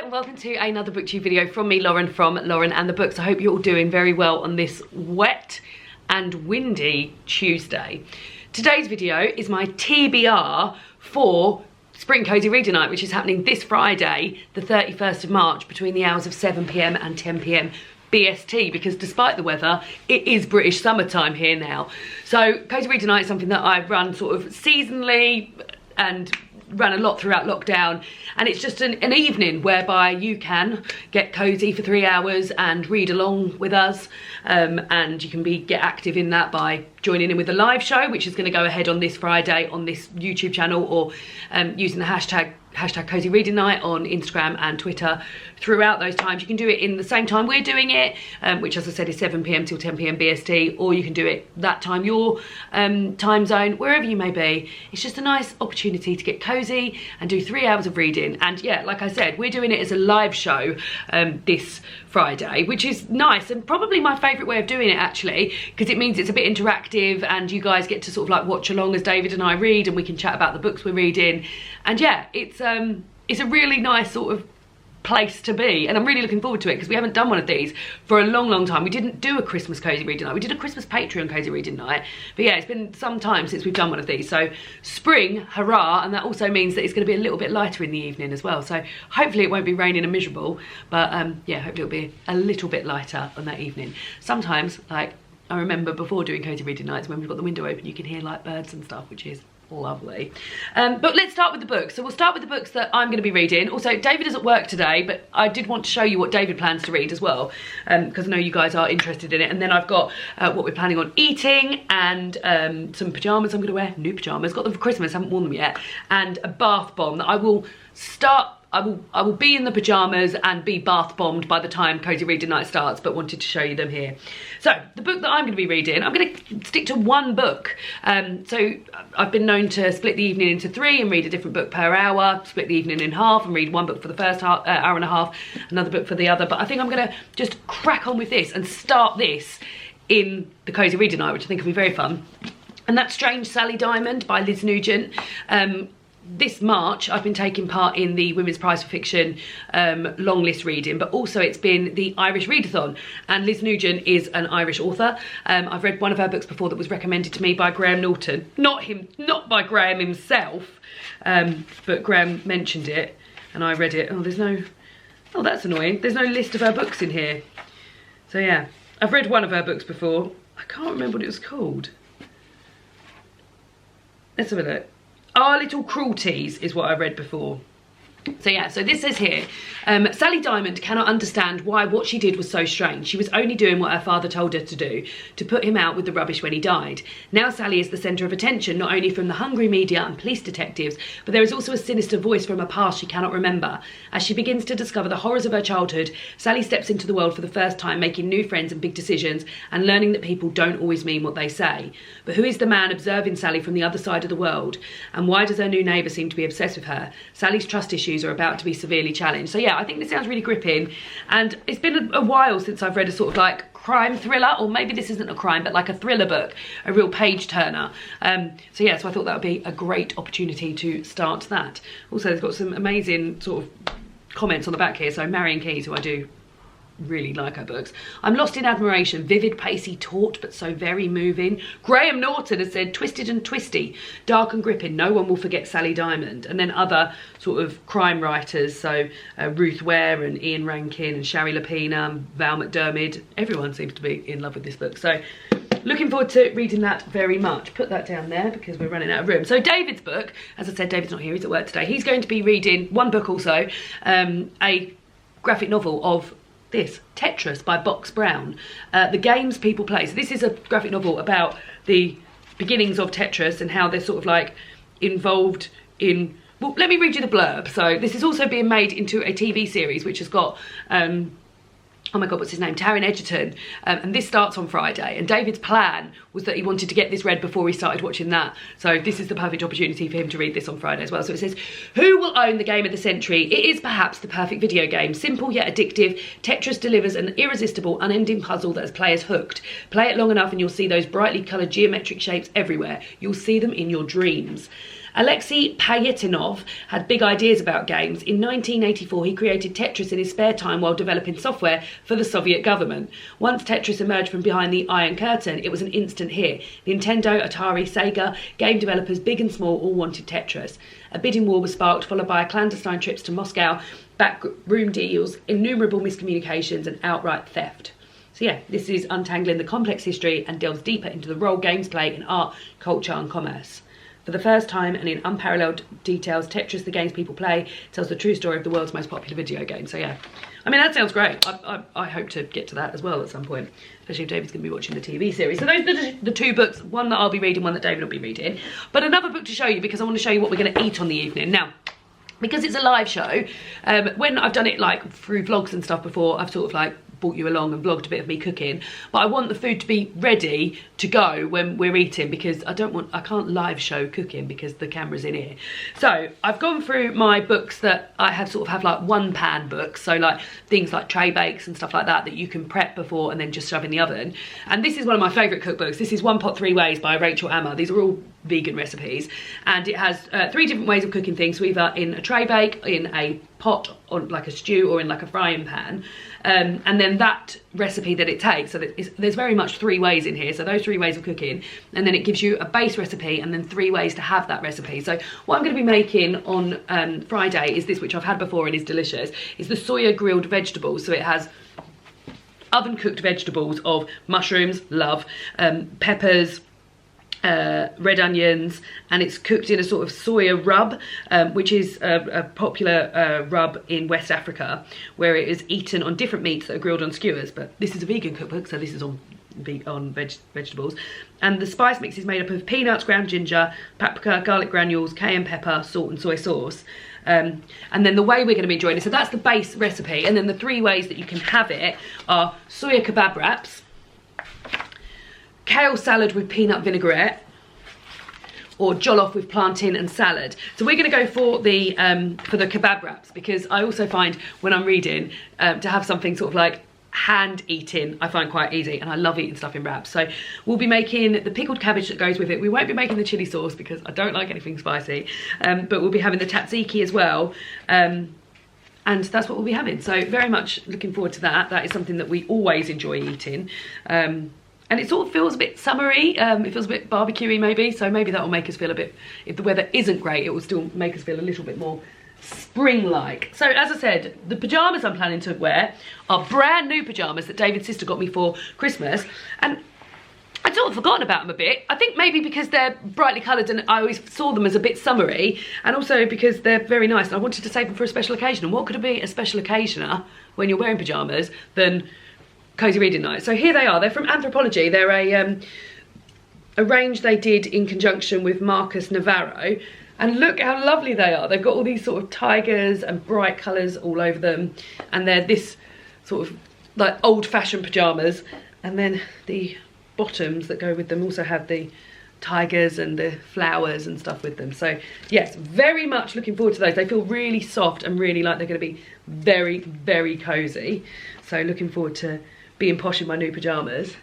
and welcome to another booktube video from me, Lauren, from Lauren and the Books. I hope you're all doing very well on this wet and windy Tuesday. Today's video is my TBR for Spring Cosy Reading Night, which is happening this Friday, the 31st of March, between the hours of 7 PM and 10 PM BST, because despite the weather, it is British summertime here now. So Cosy Reading Night is something that I run sort of seasonally and ran a lot throughout lockdown, and it's just an evening whereby you can get cozy for 3 hours and read along with us, and you can get active in that by joining in with the live show, which is going to go ahead on this Friday on this YouTube channel, or using the hashtag Cosy Reading Night on Instagram and Twitter throughout those times. You can do it in the same time we're doing it, which, as I said, is 7 PM till 10 PM BST, or you can do it that time, your time zone, wherever you may be. It's just a nice opportunity to get cozy and do 3 hours of reading. And yeah, like I said, we're doing it as a live show this Friday, which is nice and probably my favourite way of doing it, actually, because it means it's a bit interactive and you guys get to sort of like watch along as David and I read, and we can chat about the books we're reading. And yeah, it's a really nice sort of place to be, and I'm really looking forward to it because we haven't done one of these for a long time. We didn't do a Christmas Cosy Reading Night. We did a Christmas Patreon Cosy Reading Night, but yeah, it's been some time since we've done one of these. So spring, hurrah, and that also means that it's going to be a little bit lighter in the evening as well. So hopefully it won't be raining and miserable, but yeah, hopefully it'll be a little bit lighter on that evening. Sometimes, like, I remember before doing Cosy Reading Nights, when we've got the window open, you can hear like birds and stuff, which is lovely. But let's start with the books. So we'll start with the books that I'm going to be reading. Also, David is at work today, but I did want to show you what David plans to read as well, because I know you guys are interested in it. And then I've got what we're planning on eating, and some pyjamas I'm going to wear, new pyjamas, got them for Christmas, haven't worn them yet, and a bath bomb that I will start. I will be in the pyjamas and be bath bombed by the time Cosy Reading Night starts, but wanted to show you them here. So the book that I'm going to be reading, I'm going to stick to one book. So I've been known to split the evening into 3 and read a different book per hour, split the evening in half and read one book for the first hour and a half, another book for the other. But I think I'm going to just crack on with this and start this in the Cosy Reading Night, which I think will be very fun. And that's Strange Sally Diamond by Liz Nugent. This March I've been taking part in the Women's Prize for Fiction long list reading, but also it's been the Irish Readathon, and Liz Nugent is an Irish author. I've read one of her books before that was recommended to me by Graham Norton, not by Graham himself, but Graham mentioned it and I read it. Oh, that's annoying, there's no list of her books in here. So yeah, I've read one of her books before. I can't remember what it was called. Let's have a look. Our Little Cruelties is what I read before. So yeah, so this says here, Sally Diamond cannot understand why what she did was so strange. She was only doing what her father told her to do, to put him out with the rubbish when he died. Now Sally is the centre of attention, not only from the hungry media and police detectives, but there is also a sinister voice from a past she cannot remember. As she begins to discover the horrors of her childhood, Sally steps into the world for the first time, making new friends and big decisions, and learning that people don't always mean what they say. But who is the man observing Sally from the other side of the world? And why does her new neighbour seem to be obsessed with her? Sally's trust issues are about to be severely challenged. So yeah, I think this sounds really gripping, and it's been a while since I've read a sort of like crime thriller, or maybe this isn't a crime but like a thriller book, a real page turner. So yeah, so I thought that would be a great opportunity to start that. Also, there's got some amazing sort of comments on the back here. So Marion Keyes, who I do really like her books. I'm lost in admiration, vivid, pacey, taut, but so very moving. Graham Norton has said, twisted and twisty, dark and gripping, no one will forget Sally Diamond. And then other sort of crime writers, so Ruth Ware and Ian Rankin and Shari Lapina, Val McDermid, everyone seems to be in love with this book. So looking forward to reading that very much. Put that down there because we're running out of room. So David's book, as I said, David's not here, he's at work today. He's going to be reading one book also, a graphic novel of this, Tetris by Box Brown, the games people play. So this is a graphic novel about the beginnings of Tetris and how they're sort of like involved in, well, let me read you the blurb. So this is also being made into a TV series which has got oh my god, what's his name, Taron Egerton, and this starts on Friday, and David's plan was that he wanted to get this read before he started watching that, so this is the perfect opportunity for him to read this on Friday as well. So it says, who will own the game of the century? It is perhaps the perfect video game, simple yet addictive. Tetris delivers an irresistible, unending puzzle that has players hooked. Play it long enough and you'll see those brightly coloured geometric shapes everywhere. You'll see them in your dreams. Alexei Payetnov had big ideas about games. In 1984, he created Tetris in his spare time while developing software for the Soviet government. Once Tetris emerged from behind the Iron Curtain, it was an instant hit. Nintendo, Atari, Sega, game developers big and small all wanted Tetris. A bidding war was sparked, followed by clandestine trips to Moscow, backroom deals, innumerable miscommunications and outright theft. So yeah, this is untangling the complex history and delves deeper into the role games play in art, culture and commerce. For the first time and in unparalleled details, Tetris, the games people play, tells the true story of the world's most popular video game. So yeah, I mean, that sounds great. I hope to get to that as well at some point, especially if David's going to be watching the TV series. So those are the two books, one that I'll be reading, one that David will be reading. But another book to show you, because I want to show you what we're going to eat on the evening. Now, because it's a live show, when I've done it like through vlogs and stuff before, I've sort of like brought you along and vlogged a bit of me cooking, but I want the food to be ready to go when we're eating, because I can't live show cooking because the camera's in here. So I've gone through my books that I have like one pan books, so like things like tray bakes and stuff like that you can prep before and then just shove in the oven. And this is one of my favourite cookbooks. This is One Pot Three Ways by Rachel Ammer. These are all vegan recipes, and it has 3 different ways of cooking things, so either in a tray bake, in a pot, on like a stew, or in like a frying pan. And then that recipe that it takes, so that there's very much 3 ways in here, so those 3 ways of cooking, and then it gives you a base recipe and then 3 ways to have that recipe. So what I'm going to be making on Friday is this, which I've had before and is delicious. It's the Suya grilled vegetables. So it has oven cooked vegetables of mushrooms, love, peppers, red onions, and it's cooked in a sort of soya rub, which is a popular rub in West Africa, where it is eaten on different meats that are grilled on skewers. But this is a vegan cookbook, so this is on vegetables. And the spice mix is made up of peanuts, ground ginger, paprika, garlic granules, cayenne pepper, salt and soy sauce. And then the way we're going to be enjoying it, so that's the base recipe, and then the 3 ways that you can have it are Suya kebab wraps, kale salad with peanut vinaigrette, or jollof with plantain and salad. So we're going to go for the kebab wraps, because I also find when I'm reading to have something sort of like hand eating, I find quite easy, and I love eating stuff in wraps. So we'll be making the pickled cabbage that goes with it. We won't be making the chili sauce because I don't like anything spicy, but we'll be having the tzatziki as well. And that's what we'll be having. So very much looking forward to that. That is something that we always enjoy eating. And it sort of feels a bit summery, it feels a bit barbecuey maybe, so maybe that will make us feel a bit, if the weather isn't great, it will still make us feel a little bit more spring-like. So as I said, the pyjamas I'm planning to wear are brand new pyjamas that David's sister got me for Christmas, and I'd sort of forgotten about them a bit. I think maybe because they're brightly coloured and I always saw them as a bit summery, and also because they're very nice and I wanted to save them for a special occasion. And what could be a special occasioner when you're wearing pyjamas than Cosy Reading night? So here they are. They're from Anthropologie. They're a range they did in conjunction with Marcus Navarro, and look how lovely they are. They've got all these sort of tigers and bright colours all over them, and they're this sort of like old-fashioned pyjamas, and then the bottoms that go with them also have the tigers and the flowers and stuff with them. So yes, very much looking forward to those. They feel really soft and really like they're going to be very, very cozy. So looking forward to being posh in my new pyjamas.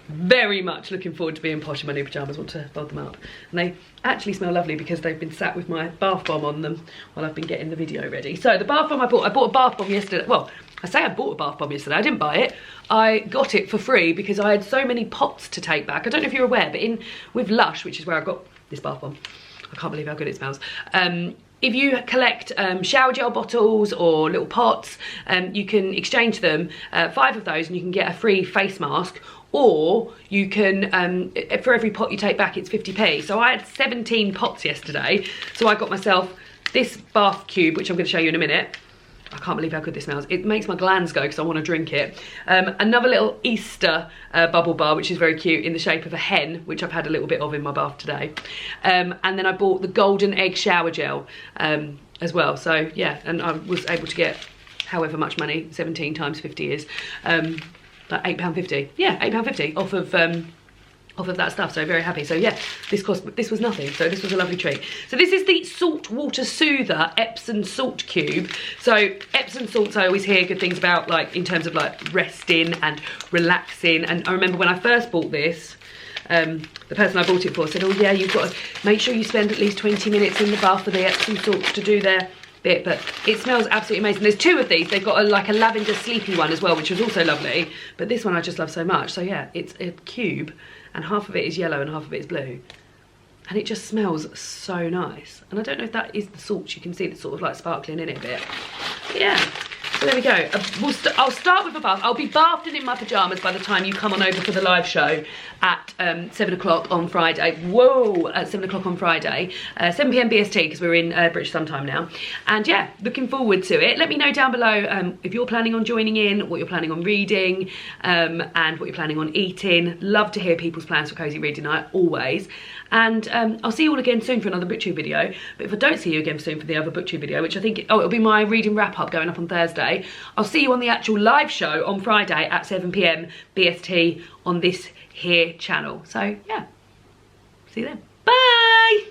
Very much looking forward to being posh in my new pyjamas. Want to fold them up. And they actually smell lovely because they've been sat with my bath bomb on them while I've been getting the video ready. So the bath bomb I bought a bath bomb yesterday. Well, I say I bought a bath bomb yesterday. I didn't buy it. I got it for free because I had so many pots to take back. I don't know if you're aware, but with Lush, which is where I got this bath bomb, I can't believe how good it smells. If you collect shower gel bottles or little pots, you can exchange them, 5 of those, and you can get a free face mask. Or you can, for every pot you take back, it's 50p. So I had 17 pots yesterday. So I got myself this bath cube, which I'm going to show you in a minute. I can't believe how good this smells. It makes my glands go because I want to drink it. Another little Easter bubble bar, which is very cute, in the shape of a hen, which I've had a little bit of in my bath today. And then I bought the golden egg shower gel as well. So yeah, and I was able to get however much money, 17 times 50 is, like £8.50. Yeah, £8.50 off of that stuff. So very happy. So yeah, this was nothing. So this was a lovely treat. So this is the salt water soother Epsom salt cube. So Epsom salts, I always hear good things about, like in terms of like resting and relaxing. And I remember when I first bought this, the person I bought it for said, oh yeah, you've got to make sure you spend at least 20 minutes in the bath for the Epsom salts to do their bit. But it smells absolutely amazing. There's 2 of these. They've got like a lavender sleepy one as well, which was also lovely. But this one I just love so much. So yeah, it's a cube and half of it is yellow and half of it is blue. And it just smells so nice. And I don't know if that is the salt. You can see it's sort of like sparkling in it a bit. But yeah. So there we go. I'll start with a bath. I'll be bathed and in my pyjamas by the time you come on over for the live show at 7 o'clock on Friday. Whoa, at 7 o'clock on Friday. 7 PM BST, because we're in British sometime now. And yeah, looking forward to it. Let me know down below if you're planning on joining in, what you're planning on reading, and what you're planning on eating. Love to hear people's plans for Cosy Reading Night, always. And I'll see you all again soon for another booktube video. But if I don't see you again soon for the other booktube video, which I think, it'll be my reading wrap up going up on Thursday, I'll see you on the actual live show on Friday at 7 PM BST on this here channel. So yeah, see you then. Bye!